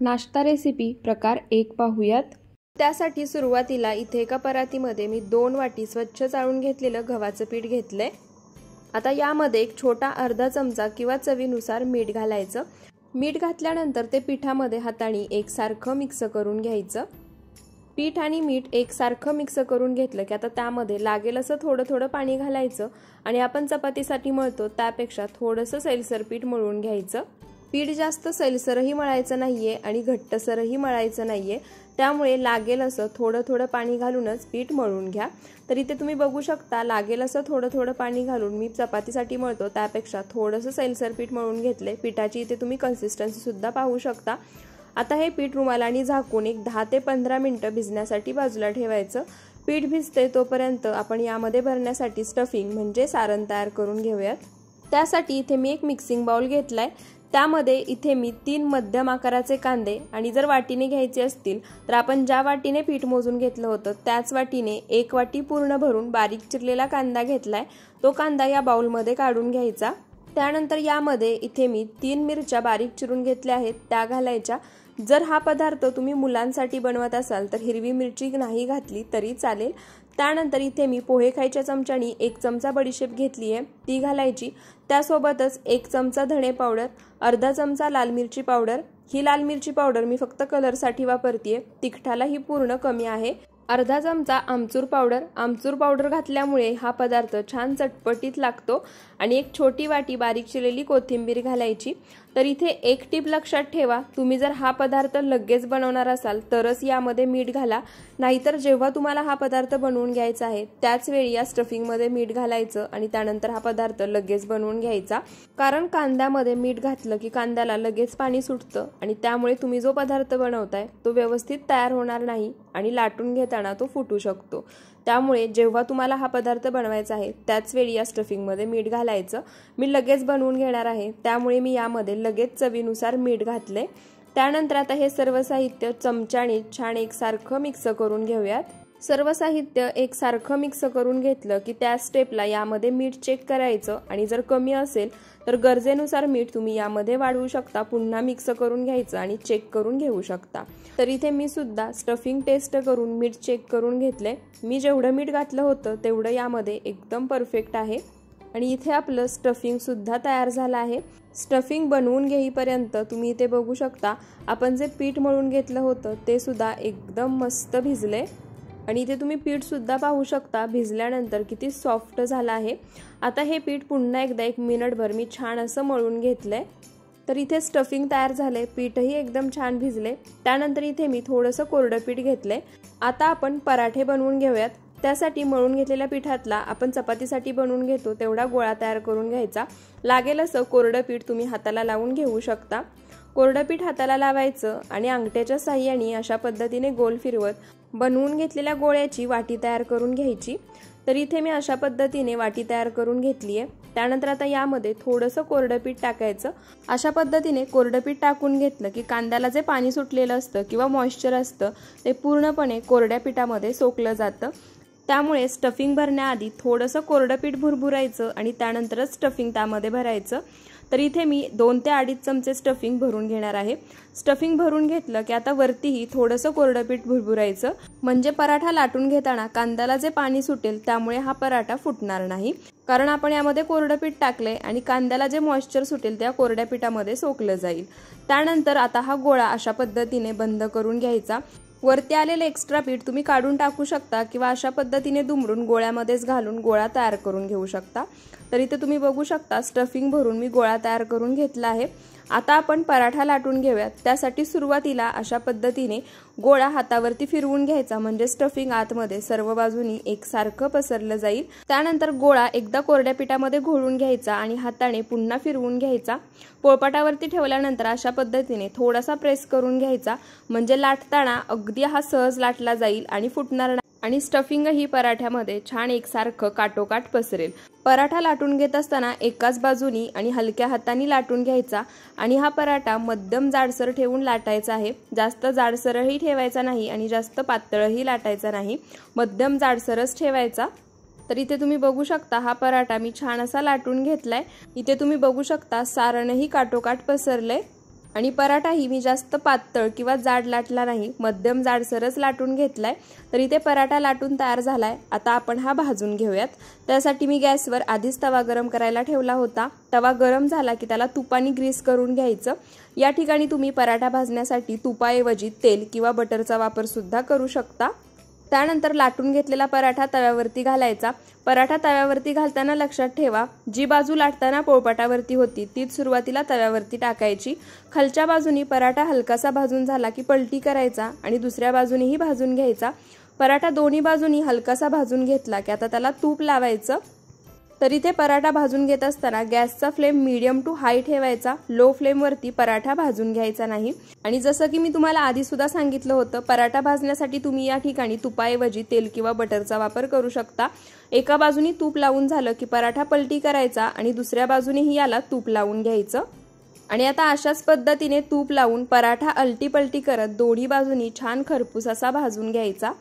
नाश्ता रेसिपी प्रकार 1 पाहूयात। त्यासाठी सुरुवातीला इथे एका परातीमध्ये मी 2 वाटी स्वच्छ चाळून घेतलेलं गव्हाचं पीठ घेतलंय। आता यामध्ये एक छोटा अर्धा चमचा किंवा चवीनुसार मीठ घालायचं। मीठ घातल्यानंतर ते पिठामध्ये हाताने एकसारखं मिक्स करून घ्यायचं। पीठ आणि मीठ एकसारखं मिक्स करून घेतलं की आता त्यामध्ये लागेल असं थोडं थोडं पाणी घालायचं आणि आपण चपातीसाठी मळतो त्यापेक्षा थोडंसं सैलसर पीठ मळून घ्यायचं। पीठ जास्त सैलसरही मळायचं नाहीये आणि घट्टसरही मळायचं नाहीये, त्यामुळे लागेल असं थोडं थोडं पाणी घालूनच पीठ मळून घ्या। तर इथे तुम्ही बघू शकता लागेल असं थोडं थोडं पाणी घालून मी चपातीसाठी मळतो त्यापेक्षा थोडंसं सैलसर पीठ मळून घेतले। पिठाची इथे तुम्ही कन्सिस्टन्सी सुद्धा पाहू शकता। आता हे पीठ रुमालाने झाकून एक 10 ते 15 मिनिटं भिजण्यासाठी बाजूला ठेवायचं। पीठ भिजते तोपर्यंत आपण यामध्ये भरण्यासाठी स्टफिंग म्हणजे सारण तयार करून घेऊयात। त्यासाठी इथे मी एक मिक्सिंग बाउल घेतलाय। त्यामध्ये इथे मी 3 मध्यम आकाराचे कांदे आणि जर वाटीने घ्यायचे असतील तर आपण ज्या वाटीने पीठ मोजून घेतलं होतं त्याच वाटीने 1 वाटी पूर्ण भरून बारीक चिरलेला कांदा घेतलाय। तो कांदा या बाउलमध्ये काढून घ्यायचा। त्यानंतर यामध्ये इथे मी 3 मिरच्या बारीक चिरून घेतल्या आहेत त्या घालायच्या। जर हा पदार्थ तुम्ही मुलांसाठी बनवत असाल तर हिरवी मिरची नाही घातली तरी चालेल। त्यानंतर इथे मी पोहे खायच्या चमच्याने 1 चमचा बडीशेप घेतली आहे ती घालायची। त्यासोबतच 1 चमचा धणे पावडर, अर्धा चमचा लाल मिरची पावडर। ही लाल मिरची पावडर मी फक्त कलरसाठी वापरतेय, तिखटाला ही पूर्ण कमी आहे। अर्धा चमचा आमचूर पावडर। आमचूर पावडर घातल्यामुळे हा पदार्थ छान चटपटीत लागतो। आणि एक छोटी वाटी बारीक चिरलेली कोथिंबीर घालायची। तर इथे एक टिप लक्षात ठेवा, तुम्ही जर हा पदार्थ लगेच बनवणार असाल तरच यामध्ये मीठ घाला, नाहीतर जेव्हा तुम्हाला हा पदार्थ बनवून घ्यायचा आहे त्याच वेळी या स्टफिंग मध्ये मीठ घालायचं आणि त्यानंतर हा पदार्थ लगेच बनवून घ्यायचा। कारण कांद्यामध्ये मीठ घातलं की कांद्याला लगेच पाणी सुटतं आणि त्यामुळे तुम्ही जो पदार्थ बनवताय तो व्यवस्थित तयार होणार नाही आणि लाटून घेताना तो फुटू शकतो। त्यामुळे जेव्हा तुम्हाला हा पदार्थ बनवायचा आहे त्याच वेळी या स्टफिंग मध्ये मीठ घालायचं। मी लगेच बनवून घेणार आहे त्यामुळे मी यामध्ये लगेच चवीनुसार मीठ घातले। त्यानंतर आता हे सर्व साहित्य चमच्याने छान एकसारखं मिक्स करून घेऊयात। सर्व साहित्य एकसारखं मिक्स करून घेतलं की त्या स्टेपला यामध्ये मीठ चेक करायचं आणि जर कमी असेल तर गरजेनुसार मीठ तुम्ही यामध्ये वाढवू शकता। पुन्हा मिक्स करून घ्यायचं आणि चेक करून घेऊ शकता। तर इथे मी सुद्धा स्टफिंग टेस्ट करून मीठ चेक करून घेतले। मी जेवढं मीठ घातलं होतं तेवढं यामध्ये एकदम परफेक्ट आहे। आणि इथे आपलं स्टफिंग सुद्धा तयार झालं आहे। स्टफिंग बनवून घेईपर्यंत तुम्ही इथे बघू शकता आपण जे पीठ मळून घेतलं होतं ते सुद्धा एकदम मस्त भिजले आणि इथे तुम्ही पीठ सुद्धा पाहू शकता भिजल्यानंतर किती सॉफ्ट झालं आहे। आता हे पीठ पुन्हा एकदा 1 मिनिटभर मी छान असं मळून घेतलंय। तर इथे स्टफिंग तयार झाले, पीठही एकदम छान भिजले। त्यानंतर इथे मी थोडंसं कोरडं पीठ घेतलंय। आता आपण पराठे बनवून घेऊयात। त्यासाठी मळून घेतलेल्या पिठातला आपण चपातीसाठी बनवून घेतो तेवढा गोळा तयार करून घ्यायचा। लागेल असं कोरडं पीठ तुम्ही हाताला लावून घेऊ शकता। कोरडं पीठ हाताला लावायचं आणि अंगठ्याच्या साहाय्याने अशा पद्धतीने गोल फिरवत बनवून घेतलेल्या गोळ्याची वाटी तयार करून घ्यायची। तर इथे मी अशा पद्धतीने वाटी तयार करून घेतली आहे। त्यानंतर आता यामध्ये थोडंसं कोरडं पीठ टाकायचं। अशा पद्धतीने कोरडं पीठ टाकून घेतलं की कांद्याला जे पाणी सुटलेलं असतं किंवा मॉइश्चर असतं ते पूर्णपणे कोरड्या पिठामध्ये सोकलं जातं। त्यामुळे स्टफिंग भरण्याआधी थोडंसं कोरडं पीठ भुरभुरायचं आणि त्यानंतरच स्टफिंग त्यामध्ये भरायचं। तर इथे मी 2 ते 2.5 चमचे स्टफिंग भरून घेणार आहे। स्टफिंग भरून घेतलं की आता वरतीही थोडंसं कोरडं पीठ भुरभुरायचं, म्हणजे पराठा लाटून घेताना कांद्याला जे पाणी सुटेल त्यामुळे हा पराठा फुटणार नाही। कारण आपण यामध्ये कोरडं पीठ टाकले आणि कांद्याला जे मॉइश्चर सुटेल त्या कोरड्या पिठामध्ये सोकलं जाईल। त्यानंतर आता हा गोळा अशा पद्धतीने बंद करून घ्यायचा। वरती आलेले एक्स्ट्रा पीठ तुम्ही काढून टाकू शकता किंवा अशा पद्धतीने दुमडून गोळ्यामध्येच घालून गोळा तयार करून घेऊ शकता। तर इथे तुम्ही बघू शकता स्टफिंग भरून मी गोळा तयार करून घेतला आहे। आता आपण पराठा लाटून घेऊयात। त्यासाठी सुरुवातीला अशा पद्धतीने गोळा हातावरती फिरवून घ्यायचा, म्हणजे स्टफिंग आतमध्ये सर्व बाजूनी एकसारखं पसरलं जाईल। त्यानंतर गोळा एकदा कोरड्या पिठामध्ये घोळून घ्यायचा आणि हाताने पुन्हा फिरवून घ्यायचा। पोळपाटावरती ठेवल्यानंतर अशा पद्धतीने थोडासा प्रेस करून घ्यायचा, म्हणजे लाटताना अगदी हा सहज लाटला जाईल आणि फुटणार नाही आणि स्टफिंग ही पराठ्यामध्ये छान एकसारखं काटोकाट पसरेल। पराठा लाटून घेत असताना एकाच बाजूनी आणि हलक्या हाताने लाटून घ्यायचा आणि हा पराठा मध्यम जाडसर ठेवून लाटायचा आहे। जास्त जाडसरही ठेवायचा नाही आणि जास्त पातळही लाटायचा नाही, मध्यम जाडसरच ठेवायचा। तर इथे तुम्ही बघू शकता हा पराठा मी छान असा लाटून घेतलाय। इथे तुम्ही बघू शकता सारणही काटोकाट पसरले। आणि पराठाही मी जास्त पातळ किंवा जाड लाटला नाही, मध्यम जाडसरच लाटून घेतलाय। तर इथे पराठा लाटून तयार झालाय। आता आपण हा भाजून घेऊयात। त्यासाठी मी गॅसवर आधीच तवा गरम करायला ठेवला होता। तवा गरम झाला की त्याला तुपाने ग्रीस करून घ्यायचं। या ठिकाणी तुम्ही पराठा भाजण्यासाठी तुपाऐवजी तेल किंवा बटरचा वापर सुद्धा करू शकता। त्यानंतर लाटून घेतलेला पराठा तव्यावरती घालायचा। पराठा तव्यावरती घालताना लक्षात ठेवा, जी बाजू लाटताना पोळपाटावरती होती तीच सुरुवातीला तव्यावरती टाकायची। खालच्या बाजूनी पराठा हलकासा भाजून झाला की पलटी करायचा आणि दुसऱ्या बाजूनेही भाजून घ्यायचा। पराठा दोन्ही बाजूनी हलकासा भाजून घेतला की आता त्याला तूप लावायचं। तर इथे पराठा भाजून घेत असताना गॅसचा फ्लेम मीडियम टू हाय ठेवायचा, लो फ्लेमवरती पराठा भाजून घ्यायचा नाही। आणि जसं की मी तुम्हाला आधी सुद्धा सांगितलं होतं, पराठा भाजण्यासाठी तुम्ही या ठिकाणी तुपाऐवजी तेल किंवा बटरचा वापर करू शकता। एका बाजूनी तूप लावून झालं की पराठा पलटी करायचा आणि दुसऱ्या बाजूनेही याला तूप लावून घ्यायचं। आणि आता अशाच पद्धतीने तूप लावून पराठा अलटी पलटी करत दोन्ही बाजूनी छान खरपूस असा भाजून घ्यायचा।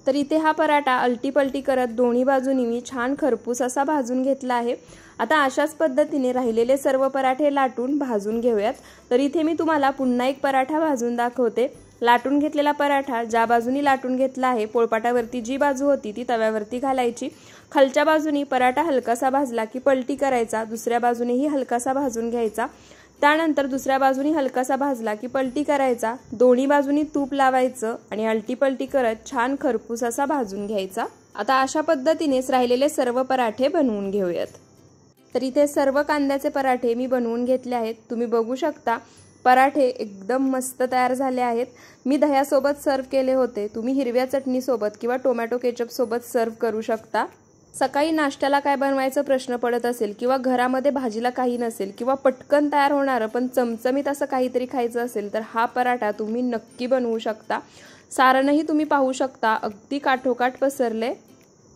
तर इथे हा पराठा अलटी पलटी करत दोन्ही बाजूनी मी छान खरपूस असा भाजून घेतला आहे। आता अशाच पद्धतीने राहिलेले सर्व पराठे लाटून भाजून घेऊयात। तर इथे मी तुम्हाला पुन्हा एक पराठा भाजून दाखवते। लाटून घेतलेला पराठा ज्या बाजूनी लाटून घेतला आहे, पोळपाटावरती जी बाजू होती ती तव्यावरती घालायची। खालच्या बाजूनी पराठा हलकासा भाजला की पलटी करायचा, दुसऱ्या बाजूनेही हलकासा भाजून घ्यायचा। त्यानंतर दुसऱ्या बाजूनी हलकासा भाजला की पलटी करायचा, दोन्ही बाजूनी तूप लावायचं आणि अलटी पलटी करत छान खरपूस असा भाजून घ्यायचा। आता अशा पद्धतीनेच राहिलेले सर्व पराठे बनवून घेऊयात। तर इथे सर्व कांद्याचे पराठे मी बनवून घेतले आहेत। तुम्ही बघू शकता पराठे एकदम मस्त तयार झाले आहेत। मी दह्यासोबत सर्व केले होते, तुम्ही हिरव्या चटणीसोबत किंवा टोमॅटो केचप सोबत सर्व करू शकता। सकाळी नाश्त्याला काय बनवायचा प्रश्न पडत असेल किंवा घरामध्ये भाजीला काही नसेल किंवा पटकन तयार होणारं पण चमचमीत असं काहीतरी खायचं असेल तर हा पराठा तुम्ही नक्की बनवू शकता। सारणही तुम्ही पाहू शकता, अगदी काठोकाठ पसरले।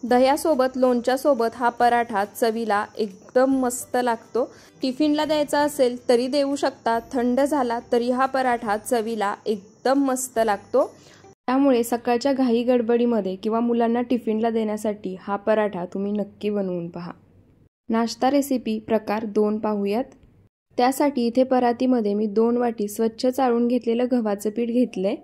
दह्यासोबत लोणच्यासोबत हा पराठा चवीला एकदम मस्त लागतो। टिफिनला द्यायचा असेल तरी देऊ शकता, थंड झाला तरी हा पराठा चवीला एकदम मस्त लागतो। त्यामुळे सकाळच्या घाई गडबडीमध्ये किंवा मुलांना टिफिनला देण्यासाठी हा पराठा तुम्ही नक्की बनवून पहा। नाश्ता रेसिपी प्रकार 2 पाहूयात। त्यासाठी इथे परातीमध्ये मी 2 वाटी स्वच्छ चाळून घेतलेलं गव्हाचं पीठ घेतलंय।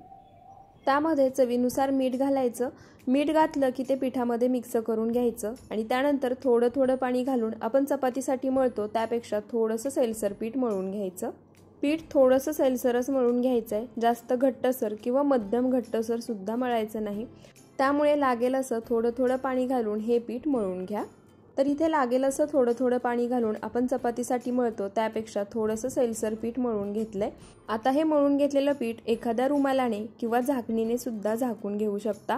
त्यामध्ये चवीनुसार मीठ घालायचं। मीठ घातलं की ते पिठामध्ये मिक्स करून घ्यायचं आणि त्यानंतर थोडं थोडं पाणी घालून आपण चपातीसाठी मळतो त्यापेक्षा थोडंसं सैलसर पीठ मळून घ्यायचं। पीठ थोडंसं सैलसरच मळून घ्यायचं आहे, जास्त घट्टसर किंवा मध्यम घट्टसर सुद्धा मळायचं नाही। त्यामुळे लागेल असं थोडं थोडं पाणी घालून हे पीठ मळून घ्या। तर इथे लागेल असं थोडं थोडं पाणी घालून आपण चपातीसाठी मळतो त्यापेक्षा थोडंसं सैलसर पीठ मळून घेतलंय। आता हे मळून घेतलेलं पीठ एखाद्या रुमालाने किंवा झाकणीने सुद्धा झाकून घेऊ शकता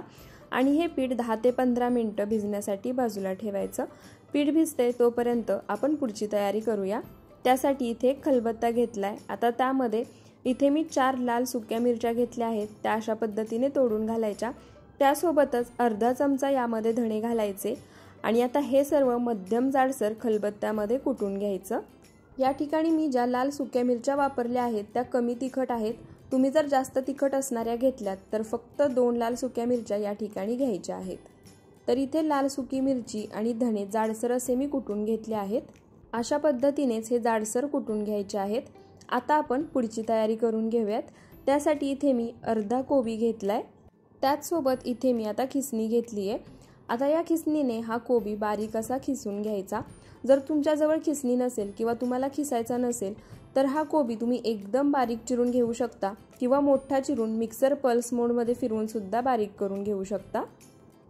आणि हे पीठ 10 ते 15 मिनिटं भिजण्यासाठी बाजूला ठेवायचं। पीठ भिजते तोपर्यंत आपण पुढची तयारी करूया। त्यासाठी इथे एक खलबत्ता घेतलाय। आता त्यामध्ये इथे मी 4 लाल सुक्या मिरच्या घेतल्या आहेत, त्या अशा पद्धतीने तोडून घालायच्या। त्यासोबतच अर्धा चमचा यामध्ये धणे घालायचे आणि आता हे सर्व मध्यम जाडसर खलबत्त्यामध्ये कुटून घ्यायचं। या ठिकाणी मी ज्या लाल सुक्या मिरच्या वापरल्या आहेत त्या कमी तिखट आहेत। तुम्ही जर जास्त तिखट असणाऱ्या घेतल्यात तर फक्त 2 लाल सुक्या मिरच्या या ठिकाणी घ्यायच्या आहेत। तर इथे लाल सुकी मिरची आणि धणे जाडसर असे मी कुटून घेतले आहेत। अशा पद्धतीनेच हे जाडसर कुटून घ्यायचे आहेत। आता आपण पुढची तयारी करून घेऊयात। त्यासाठी इथे मी अर्धा कोबी घेतलाय। त्याचसोबत इथे मी आता खिसणी घेतली आहे। आता या खिसणीने हा कोबी बारीक असा खिसून घ्यायचा। जर तुमच्याजवळ खिसणी नसेल किंवा तुम्हाला खिसायचा नसेल तर हा कोबी तुम्ही एकदम बारीक चिरून घेऊ शकता किंवा मोठा चिरून मिक्सर पल्स मोडमध्ये फिरवून सुद्धा बारीक करून घेऊ शकता।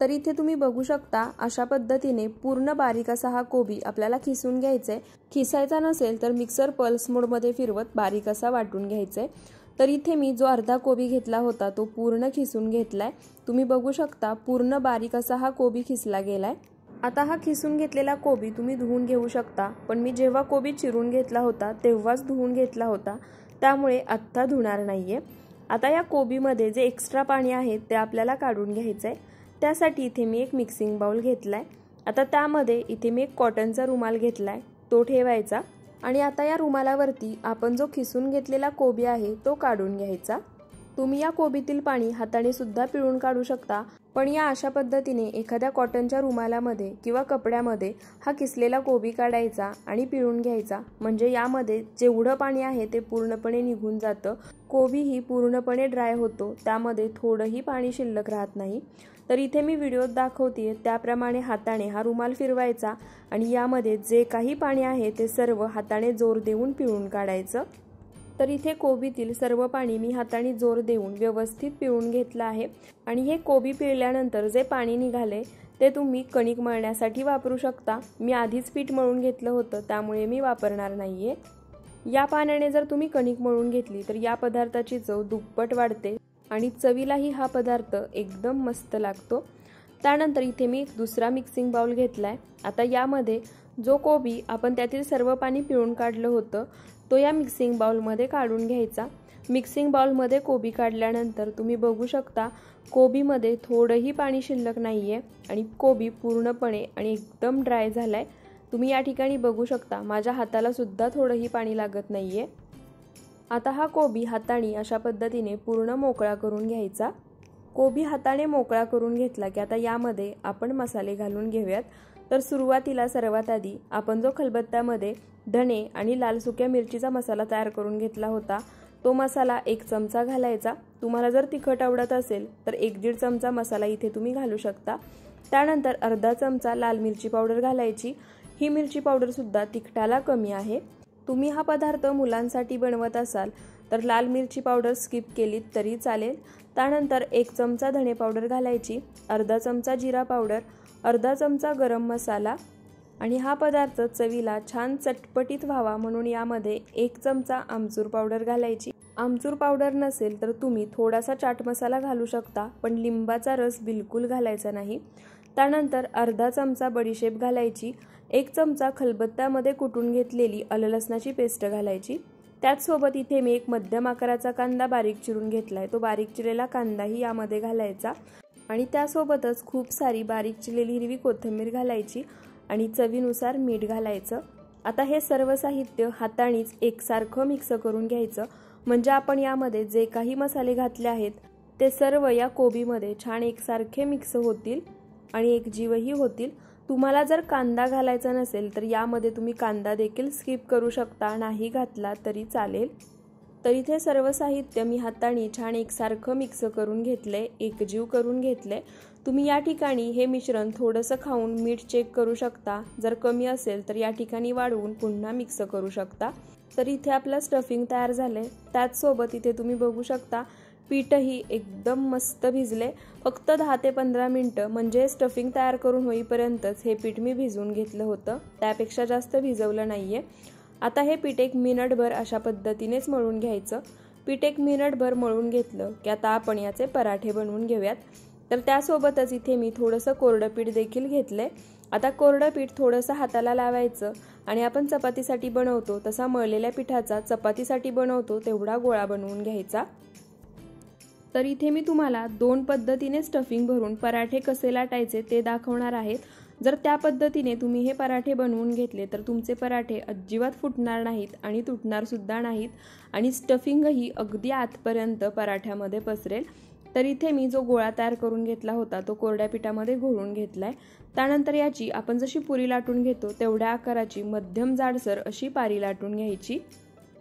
तर इथे तुम्ही बघू शकता अशा पद्धतीने पूर्ण बारीक असा हा कोबी आपल्याला खिसून घ्यायचा आहे। खिसायचा नसेल तर मिक्सर पल्स मोडमध्ये फिरवत बारीक असा वाटून घ्यायचा आहे। तर इथे मी जो अर्धा कोबी घेतला होता तो पूर्ण खिसून घेतलाय। तुम्ही बघू शकता पूर्ण बारीक असा हा कोबी खिसला गेलाय। आता हा खिसून घेतलेला कोबी तुम्ही धुवून घेऊ शकता, पण मी जेव्हा कोबी चिरून घेतला होता तेव्हाच धुवून घेतला होता, त्यामुळे आत्ता धुणार नाहीये। आता या कोबीमध्ये जे एक्स्ट्रा पाणी आहे ते आपल्याला काढून घ्यायचंय। त्यासाठी इथे मी एक मिक्सिंग बाउल घेतलाय। आता त्यामध्ये इथे मी एक कॉटनचा रुमाल घेतलाय, तो ठेवायचा आणि आता या रुमालावरती आपण जो खिसून घेतलेला कोबी आहे तो काढून घ्यायचा। तुम्ही या कोबीतील पाणी हाताने सुद्धा पिळून काढू शकता, पण या अशा पद्धतीने एखाद्या कॉटनच्या रुमालामध्ये किंवा कपड्यामध्ये हा किसलेला कोबी काढायचा आणि पिळून घ्यायचा, म्हणजे यामध्ये जेवढं पाणी आहे ते पूर्णपणे निघून जातं। कोबी ही पूर्णपणे ड्राय होतो, त्यामध्ये थोडंही पाणी शिल्लक राहत नाही। तर इथे मी व्हिडिओत दाखवते त्याप्रमाणे हाताने हा रुमाल फिरवायचा आणि यामध्ये जे काही पाणी आहे ते सर्व हाताने जोर देऊन पिळून काढायचं। तर इथे कोबीतील सर्व पाणी मी हाताने जोर देऊन व्यवस्थित पिळून घेतलं आहे आणि हे कोबी पिळल्यानंतर जे पाणी निघाले ते तुम्ही कणिक मळण्यासाठी वापरू शकता। मी आधीच पीठ मळून घेतलं होतं, त्यामुळे मी वापरणार नाहीये। या पाण्याने जर तुम्ही कणिक मळून घेतली तर या पदार्थाची चव दुप्पट वाढते आणि चवीलाही हा पदार्थ एकदम मस्त लागतो। त्यानंतर इथे मी दुसरा मिक्सिंग बाउल घेतलाय। आता यामध्ये जो कोबी आपण त्यातील सर्व पाणी पिळून काढलं होतं तो या मिक्सिंग बाउलमध्ये काढून घ्यायचा। मिक्सिंग बाउलमध्ये कोबी काढल्यानंतर तुम्ही बघू शकता कोबीमध्ये थोडंही पाणी शिल्लक नाहीये आणि कोबी पूर्णपणे आणि एकदम ड्राय झालाय। तुम्ही या ठिकाणी बघू शकता माझ्या हाताला सुद्धा थोडंही पाणी लागत नाहीये। आता हा कोबी हाताने अशा पद्धतीने पूर्ण मोकळा करून घ्यायचा। कोबी हाताने मोकळा करून घेतला की आता यामध्ये आपण मसाले घालून घेऊयात। तर सुरुवातीला सर्वात आधी आपण जो खलबत्त्यामध्ये धणे आणि लाल सुक्या मिरचीचा मसाला तयार करून घेतला होता तो मसाला 1 चमचा घालायचा। तुम्हाला जर तिखट आवडत असेल तर 1-1.5 चमचा मसाला इथे तुम्ही घालू शकता। त्यानंतर अर्धा चमचा लाल मिरची पावडर घालायची। ही मिरची पावडर सुद्धा तिखटाला कमी आहे। तुम्ही हा पदार्थ मुलांसाठी बनवत असाल तर लाल मिरची पावडर स्किप केलीत तरी चालेल। त्यानंतर 1 चमचा धणे पावडर घालायची, अर्धा चमचा जिरा पावडर, अर्धा चमचा गरम मसाला आणि हा पदार्थ चवीला छान चटपटीत व्हावा म्हणून यामध्ये 1 चमचा आमचूर पावडर घालायची। आमचूर पावडर नसेल तर तुम्ही थोडासा चाट मसाला घालू शकता, पण लिंबाचा रस बिलकुल घालायचा नाही। त्यानंतर अर्धा चमचा बडीशेप घालायची, 1 चमचा खलबत्त्यामध्ये कुटून घेतलेली आलं लसणाची पेस्ट घालायची। त्याचसोबत इथे मी एक मध्यम आकाराचा कांदा बारीक चिरून घेतलाय, तो बारीक चिरलेला कांदाही यामध्ये घालायचा आणि त्यासोबतच खूप सारी बारीक चिरलेली हिरवी कोथिंबीर घालायची आणि चवीनुसार मीठ घालायचं। आता हे सर्व साहित्य हातानेच एकसारखं मिक्स करून घ्यायचं, म्हणजे आपण यामध्ये जे काही मसाले घातले आहेत ते सर्व या कोबीमध्ये छान एकसारखे मिक्स होतील आणि एकजीवही होतील। तुम्हाला जर कांदा घालायचा नसेल तर यामध्ये तुम्ही कांदा देखील स्किप करू शकता, नाही घातला तरी चालेल। तर इथे सर्व साहित्य मी हाताने छान एकसारखं मिक्स करून घेतले, एकजीव करून घेतले। तुम्ही या ठिकाणी हे मिश्रण थोडंसं खाऊन मीठ चेक करू शकता, जर कमी असेल तर या ठिकाणी वाढवून पुन्हा मिक्स करू शकता। तर इथे आपलं स्टफिंग तयार झालंय। त्याचसोबत इथे तुम्ही बघू शकता पीठही एकदम मस्त भिजले। फक्त 10 ते 15 मिनिटं म्हणजे स्टफिंग तयार करून होईपर्यंतच हे पीठ मी भिजवून घेतलं होतं, त्यापेक्षा जास्त भिजवलं नाहीये। आता हे पीठ 1 मिनिटभर अशा पद्धतीनेच मळून घ्यायचं। पीठ 1 मिनिटभर मळून घेतलं की आता आपण याचे पराठे बनवून घेऊयात। तर त्यासोबतच इथे मी थोडंसं कोरडं पीठ देखील घेतलंय। आता कोरडं पीठ थोडंसं हाताला लावायचं आणि आपण चपातीसाठी बनवतो तसा मळलेल्या पिठाचा चपातीसाठी बनवतो तेवढा गोळा बनवून घ्यायचा। तर इथे मी तुम्हाला 2 पद्धतीने स्टफिंग भरून पराठे कसे लाटायचे ते दाखवणार आहे। जर त्या पद्धतीने तुम्ही हे पराठे बनवून घेतले तर तुमचे पराठे अजिबात फुटणार नाहीत आणि तुटणार सुद्धा नाहीत आणि स्टफिंगही अगदी आतपर्यंत पराठ्यामध्ये पसरेल। तर इथे मी जो गोळा तयार करून घेतला होता तो कोरड्या पिठामध्ये घोळून घेतलाय। त्यानंतर याची आपण जशी पुरी लाटून घेतो तेवढ्या आकाराची मध्यम जाडसर अशी पारी लाटून घ्यायची।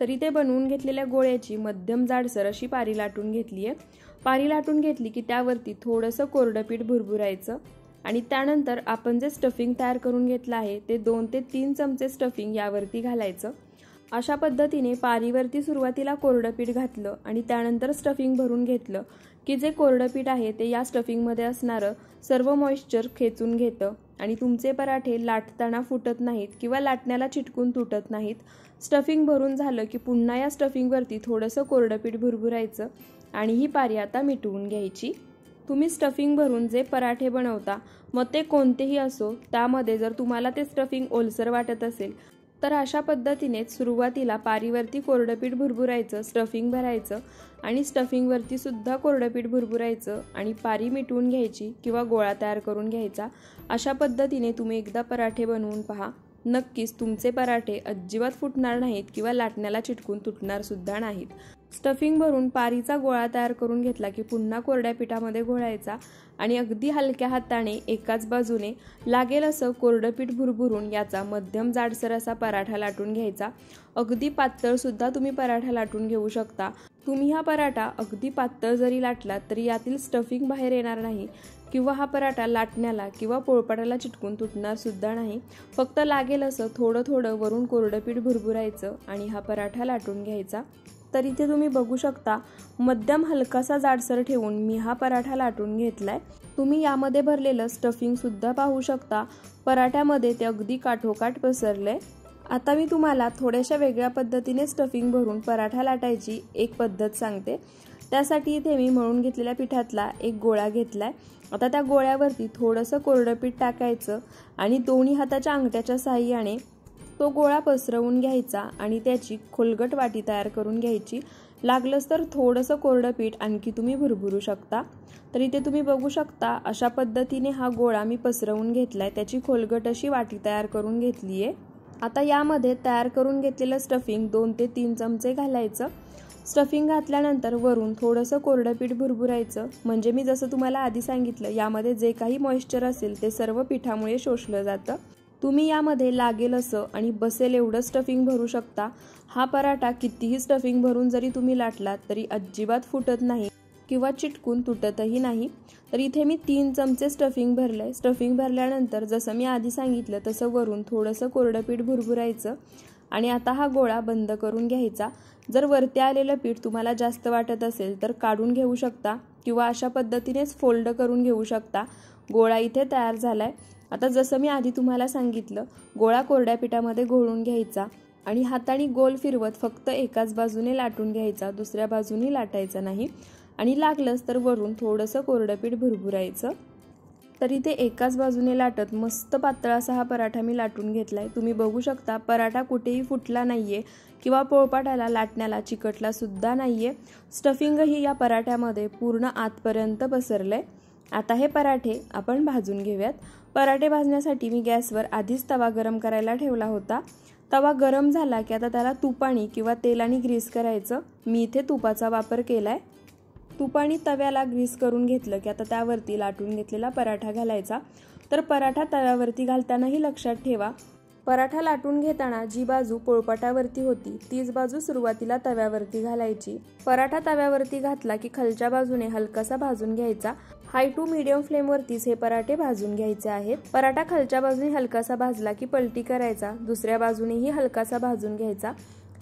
तरी ते बनवून घेतलेल्या गोळ्याची मध्यम जाडसर अशी पारी लाटून घेतली आहे। पारी लाटून घेतली की त्यावरती थोडंसं कोरडं पीठ भुरभुरायचं आणि त्यानंतर आपण जे स्टफिंग तयार करून घेतलं आहे ते 2 ते 3 चमचे स्टफिंग यावरती घालायचं। अशा पद्धतीने पारीवरती सुरुवातीला कोरडं पीठ घातलं आणि त्यानंतर स्टफिंग भरून घेतलं की जे कोरडं पीठ आहे ते या स्टफिंगमध्ये असणारं सर्व मॉइश्चर खेचून घेतं आणि तुमचे पराठे लाटताना फुटत नाहीत किंवा लाटण्याला चिटकून तुटत नाहीत। स्टफिंग भरून झालं की पुन्हा या स्टफिंगवरती थोडंसं कोरडं पीठ भुरभुरायचं आणि ही पारी आता मिटवून घ्यायची। तुम्ही स्टफिंग भरून जे पराठे बनवता मग ते कोणतेही असो, त्यामध्ये जर तुम्हाला ते स्टफिंग ओलसर वाटत असेल तर अशा पद्धतीनेच सुरुवातीला पारीवरती कोरडं पीठ भुरभुरायचं, स्टफिंग भरायचं आणि स्टफिंगवरती सुद्धा कोरडं पीठ भुरभुरायचं आणि पारी मिटवून घ्यायची किंवा गोळा तयार करून घ्यायचा। अशा पद्धतीने तुम्ही एकदा पराठे बनवून पहा, नक्कीच तुमचे पराठे अजिबात फुटणार नाहीत किंवा लाटण्याला चिटकून तुटणार सुद्धा नाहीत। स्टफिंग भरून पारीचा गोळा तयार करून घेतला की पुन्हा कोरड्या पिठामध्ये घोळायचा आणि अगदी हलक्या हाताने एकाच बाजूने लागेल असं कोरडं पीठ भुरभुरून याचा मध्यम जाडसर असा पराठा लाटून घ्यायचा। अगदी पातळ सुद्धा तुम्ही पराठा लाटून घेऊ शकता। तुम्ही हा पराठा अगदी पातळ जरी लाटलात तरी यातील स्टफिंग बाहेर येणार नाही किंवा हा पराठा लाटण्याला किंवा पोळपाटाला चिटकून तुटणार सुद्धा नाही। फक्त लागेल असं थोडं थोडं वरून कोरडं पीठ भुरभुरायचं आणि हा पराठा लाटून घ्यायचा। तर इथे तुम्ही बघू शकता मध्यम हलकासा जाडसर ठेवून मी हा पराठा लाटून घेतलाय। तुम्ही यामध्ये भरलेलं स्टफिंग सुद्धा पाहू शकता, पराठ्यामध्ये ते अगदी काठोकाठ पसरले। आता मी तुम्हाला थोड्याशा वेगळ्या पद्धतीने स्टफिंग भरून पराठा लाटायची एक पद्धत सांगते। त्यासाठी इथे मी मळून घेतलेल्या पिठातला एक गोळा घेतलाय। आता त्या गोळ्यावरती थोडंसं कोरडं पीठ टाकायचं आणि दोन्ही हाताच्या अंगठ्याच्या साहाय्याने तो गोळा पसरवून घ्यायचा आणि त्याची खोलगट वाटी तयार करून घ्यायची। लागलंच तर थोडंसं कोरडं पीठ आणखी तुम्ही भुरभुरू शकता। तर इथे तुम्ही बघू शकता अशा पद्धतीने हा गोळा मी पसरवून घेतलाय, त्याची खोलगट अशी वाटी तयार करून घेतली आहे। आता यामध्ये तयार करून घेतलेलं स्टफिंग 2 ते 3 चमचे घालायचं। स्टफिंग घातल्यानंतर वरून थोडंसं कोरडं पीठ भुरभुरायचं, म्हणजे मी जसं तुम्हाला आधी सांगितलं यामध्ये जे काही मॉइश्चर असेल ते सर्व पिठामुळे शोषलं जातं। तुम्ही यामध्ये लागेल असं आणि बसेल एवढं स्टफिंग भरू शकता। हा पराठा कितीही स्टफिंग भरून जरी तुम्ही लाटलात तरी अजिबात फुटत नाही किंवा चिटकून तुटतही नाही। तर इथे मी 3 चमचे स्टफिंग भरले। स्टफिंग भरल्यानंतर जसं मी आधी सांगितलं तसं वरून थोडंसं कोरडं पीठ भुरभुरायचं आणि आता हा गोळा बंद करून घ्यायचा। जर वरती आलेलं पीठ तुम्हाला जास्त वाटत असेल तर काढून घेऊ शकता किंवा अशा पद्धतीनेच फोल्ड करून घेऊ शकता। गोळा इथे तयार झालाय। आता जसं मी आधी तुम्हाला सांगितलं गोळा कोरड्या पिठामध्ये घोळून घ्यायचा आणि हाताने गोल फिरवत फक्त एकाच बाजूने लाटून घ्यायचा, दुसऱ्या बाजूने लाटायचा नाही आणि लागलंच तर वरून थोडंसं कोरडं पीठ भुरभुरायचं। तर इथे एकाच बाजूने लाटत मस्त पातळ असा हा पराठा मी लाटून घेतलाय। तुम्ही बघू शकता पराठा कुठेही फुटला नाहीये किंवा पोळपाटाला लाटण्याला चिकटला सुद्धा नाहीये। स्टफिंगही या पराठ्यामध्ये पूर्ण आतपर्यंत पसरलंय। आता हे पराठे आपण भाजून घेऊयात। पराठे भाजण्यासाठी मी गॅसवर आधीच तवा गरम करायला ठेवला होता। तवा गरम झाला की आता त्याला तुपाने किंवा तेलाने ग्रीस करायचं। मी इथे तुपाचा वापर केलाय। तुपाने तव्याला ग्रीस करून घेतलं की आता त्यावरती लाटून घेतलेला पराठा घालायचा। तर पराठा तव्यावरती घालतानाही लक्षात ठेवा, पराठा लाटून घेताना जी बाजू पोळपाटावरती होती तीच बाजू सुरुवातीला तव्यावरती घालायची। पराठा तव्यावरती घातला की खालच्या बाजूने हलकासा भाजून घ्यायचा। हाय टू मीडियम फ्लेमवरतीच हे पराठे भाजून घ्यायचे आहेत। पराठा खालच्या बाजूने हलकासा भाजला की पलटी करायचा, दुसऱ्या बाजूनेही हलकासा भाजून घ्यायचा।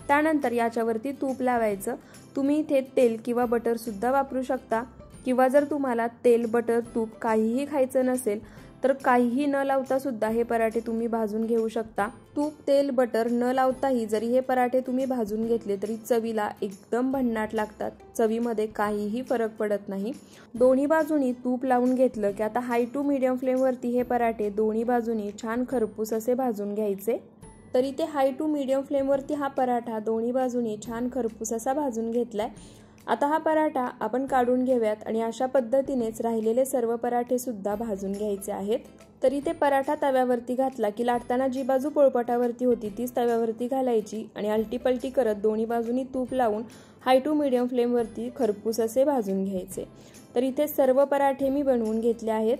त्यानंतर याच्यावरती तूप लावायचं। तुम्ही इथे तेल किंवा बटर सुद्धा वापरू शकता किंवा जर तुम्हाला तेल, बटर, तूप काहीही खायचं नसेल तर काहीही न लावता सुद्धा हे पराठे तुम्ही भाजून घेऊ शकता। तूप, तेल, बटर न लावताही जरी हे पराठे तुम्ही भाजून घेतले तरी चवीला एकदम भन्नाट लागतात। चवीमध्ये काहीही फरक पडत नाही। दोन्ही बाजूनी तूप लावून घेतलं की आता हाय टू मीडियम फ्लेमवरती हे पराठे दोन्ही बाजूनी छान खरपूस असे भाजून घ्यायचे। तर इथे हाय टू मीडियम फ्लेमवरती हा पराठा दोन्ही बाजूनी छान खरपूस असा भाजून घेतलाय। आता हा पराठा आपण काढून घेऊयात आणि अशा पद्धतीनेच राहिलेले सर्व पराठे सुद्धा भाजून घ्यायचे आहेत। तर इथे पराठा तव्यावरती घातला की लाटताना जी बाजू पोळपाटावरती होती तीच तव्यावरती घालायची आणि अलटी-पलटी करत दोन्ही बाजूनी तूप लावून हाय टू मीडियम फ्लेमवरती खरपूस असे भाजून घ्यायचे। तर इथे सर्व पराठे मी बनवून घेतले आहेत।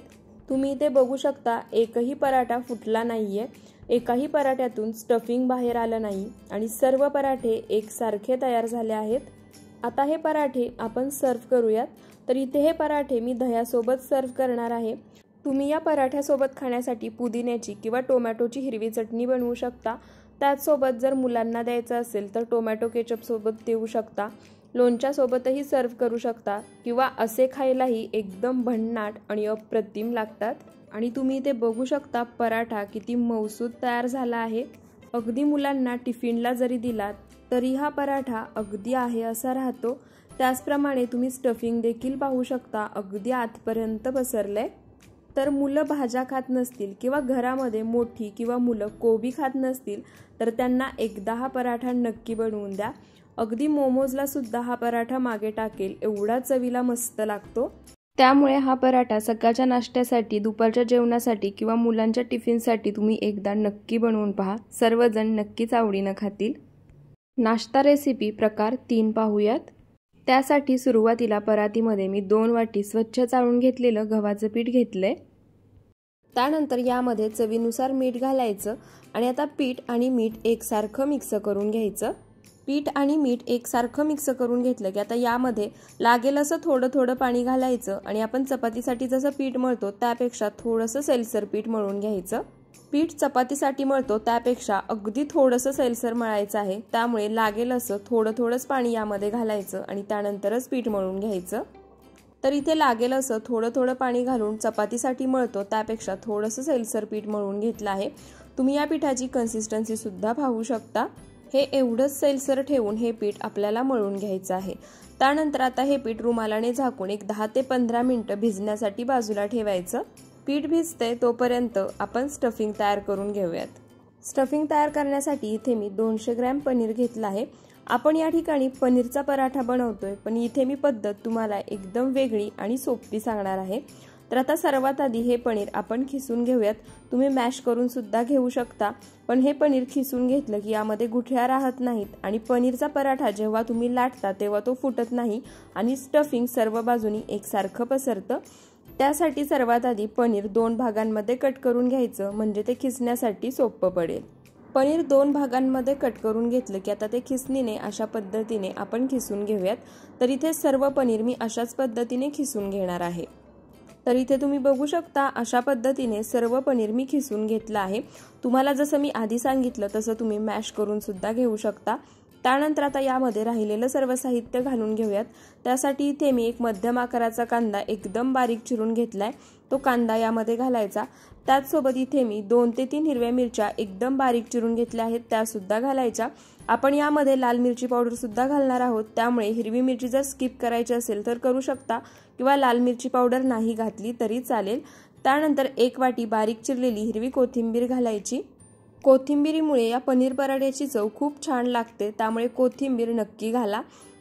तुम्ही इथे बघू शकता एकही पराठा फुटला नाहीये, एकाही पराठ्यातून स्टफिंग बाहेर आलं नाही आणि सर्व पराठे एकसारखे तयार झाले आहेत। आता हे पराठे आपण सर्व करूयात। तर इथे हे पराठे मी दह्यासोबत सर्व करणार आहे। तुम्ही या पराठ्यासोबत खाण्यासाठी पुदिन्याची किंवा टोमॅटोची हिरवी चटणी बनवू शकता। त्याचसोबत जर मुलांना द्यायचं असेल तर टोमॅटो केचप सोबत देऊ शकता, लोणच्या सोबतही सर्व करू शकता किंवा असे खायलाही एकदम भन्नाट आणि अप्रतिम लागतात। आणि तुम्ही इथे बघू शकता पराठा किती मऊसूत तयार झाला आहे। अगदी मुलांना टिफिनला जरी दिलात तरी हा पराठा अगदी आहे असा राहतो। त्याचप्रमाणे तुम्ही स्टफिंग देखील पाहू शकता, अगदी आतपर्यंत पसरलंय। तर मुलं भाज्या खात नसतील किंवा घरामध्ये मोठी किंवा मुलं कोबी खात नसतील तर त्यांना एकदा हा पराठा नक्की बनवून द्या। अगदी मोमोजला सुद्धा हा पराठा मागे टाकेल एवढा चवीला मस्त लागतो। त्यामुळे हा पराठा सकाळच्या नाश्त्यासाठी, दुपारच्या जेवणासाठी किंवा मुलांच्या टिफिनसाठी तुम्ही एकदा नक्की बनवून पहा, सर्वजण नक्कीच आवडीनं खातील। नाश्ता रेसिपी प्रकार 3 पाहूयात। त्यासाठी सुरुवातीला परातीमध्ये मी 2 वाटी स्वच्छ चाळून घेतलेलं गव्हाचं पीठ घेतलंय। त्यानंतर यामध्ये चवीनुसार मीठ घालायचं आणि आता पीठ आणि मीठ एकसारखं मिक्स करून घ्यायचं। पीठ आणि मीठ एकसारखं मिक्स करून घेतलं की आता यामध्ये लागेल असं थोडं थोडं पाणी घालायचं आणि आपण चपातीसाठी जसं पीठ मळतो त्यापेक्षा थोडंसं सैलसर पीठ मळून घ्यायचं। पीठ चपातीसाठी मळतो त्यापेक्षा अगदी थोडंसं सैलसर मळायचं आहे, त्यामुळे लागेल असं थोडं थोडंच पाणी यामध्ये घालायचं आणि त्यानंतरच पीठ मळून घ्यायचं। तर इथे लागेल असं थोडं थोडं पाणी घालून चपातीसाठी मळतो त्यापेक्षा थोडंसं सैलसर पीठ मळून घेतलं आहे। तुम्ही या पिठाची कन्सिस्टन्सी सुद्धा पाहू शकता। हे एवढंच सैलसर ठेवून हे पीठ आपल्याला मळून घ्यायचं आहे। त्यानंतर आता हे पीठ रुमालाने झाकून एक 10 ते 15 मिनिटं भिजण्यासाठी बाजूला ठेवायचं। पीठ भिजते तोपर्यंत आपण स्टफिंग तयार करून घेऊयात। स्टफिंग तयार करण्यासाठी इथे मी 200 ग्रॅम पनीर घेतलं आहे। आपण या ठिकाणी पनीरचा पराठा बनवतोय, पण इथे मी पद्धत तुम्हाला एकदम वेगळी आणि सोपी सांगणार आहे। तर आता सर्वात आधी हे पनीर आपण खिसून घेऊयात। तुम्ही मॅश करून सुद्धा घेऊ शकता, पण हे पनीर खिसून घेतलं की यामध्ये गुठळ्या राहत नाहीत आणि पनीरचा पराठा जेव्हा तुम्ही लाटता तेव्हा तो फुटत नाही आणि स्टफिंग सर्व बाजूनी एकसारखं पसरतं। त्यासाठी सर्वात आधी पनीर 2 भागांमध्ये कट करून घ्यायचं, म्हणजे ते खिसण्यासाठी सोपं पडेल। पनीर 2 भागांमध्ये कट करून घेतलं की आता ते खिसणीने अशा पद्धतीने आपण खिसून घेऊयात। तर इथे सर्व पनीर मी अशाच पद्धतीने खिसून घेणार आहे। तर इथे तुम्ही बघू शकता अशा पद्धतीने सर्व पनीर मी खिसून घेतलं आहे। तुम्हाला जसं मी आधी सांगितलं तसं तुम्ही मॅश करून सुद्धा घेऊ शकता। त्यानंतर आता यामध्ये राहिलेलं सर्व साहित्य घालून घेऊयात। त्यासाठी इथे मी एक मध्यम आकाराचा कांदा एकदम बारीक चिरून घेतलाय, तो कांदा यामध्ये घालायचा। त्याचसोबत इथे मी 2 ते 3 हिरव्या मिरच्या एकदम बारीक चिरून घेतल्या आहेत, त्या सुद्धा घालायच्या। आपण यामध्ये लाल मिरची पावडर सुद्धा घालणार आहोत, त्यामुळे हिरवी मिरची जर स्किप करायची असेल तर करू शकता किंवा लाल मिरची पावडर नाही घातली तरी चालेल। त्यानंतर 1 वाटी बारीक चिरलेली हिरवी कोथिंबीर घालायची। कोथिंबीरीमुळे या पनीर पराठ्याची चव खूप छान लागते, त्यामुळे कोथिंबीर नक्की घाला।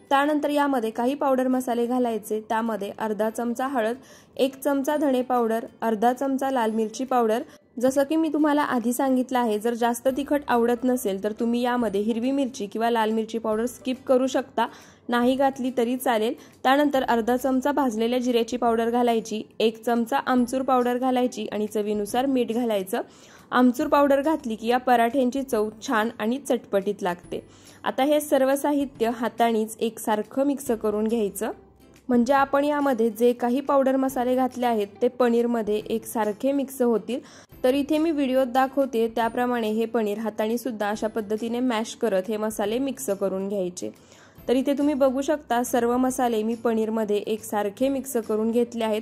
त्यानंतर यामध्ये काही पावडर मसाले घालायचे। त्यामध्ये अर्धा चमचा हळद, 1 चमचा धणे पावडर, अर्धा चमचा लाल मिरची पावडर। जसं की मी तुम्हाला आधी सांगितलं आहे, जर जास्त तिखट आवडत नसेल तर तुम्ही यामध्ये हिरवी मिरची किंवा लाल मिरची पावडर स्किप करू शकता, नाही घातली तरी चालेल। त्यानंतर अर्धा चमचा भाजलेल्या जिऱ्याची पावडर घालायची, 1 चमचा आमचूर पावडर घालायची आणि चवीनुसार मीठ घालायचं। आमचूर पावडर घातली की या पराठ्यांची चव छान आणि चटपटीत लागते। आता हे सर्व साहित्य हातानेच एकसारखं मिक्स करून घ्यायचं, म्हणजे आपण यामध्ये जे काही पावडर मसाले घातले आहेत ते पनीरमध्ये एकसारखे मिक्स होतील। तर इथे मी व्हिडिओत दाखवते त्याप्रमाणे हे पनीर हाताने सुद्धा अशा पद्धतीने मॅश करत हे मसाले मिक्स करून घ्यायचे। तर इथे तुम्ही बघू शकता सर्व मसाले मी पनीरमध्ये एकसारखे मिक्स करून घेतले आहेत।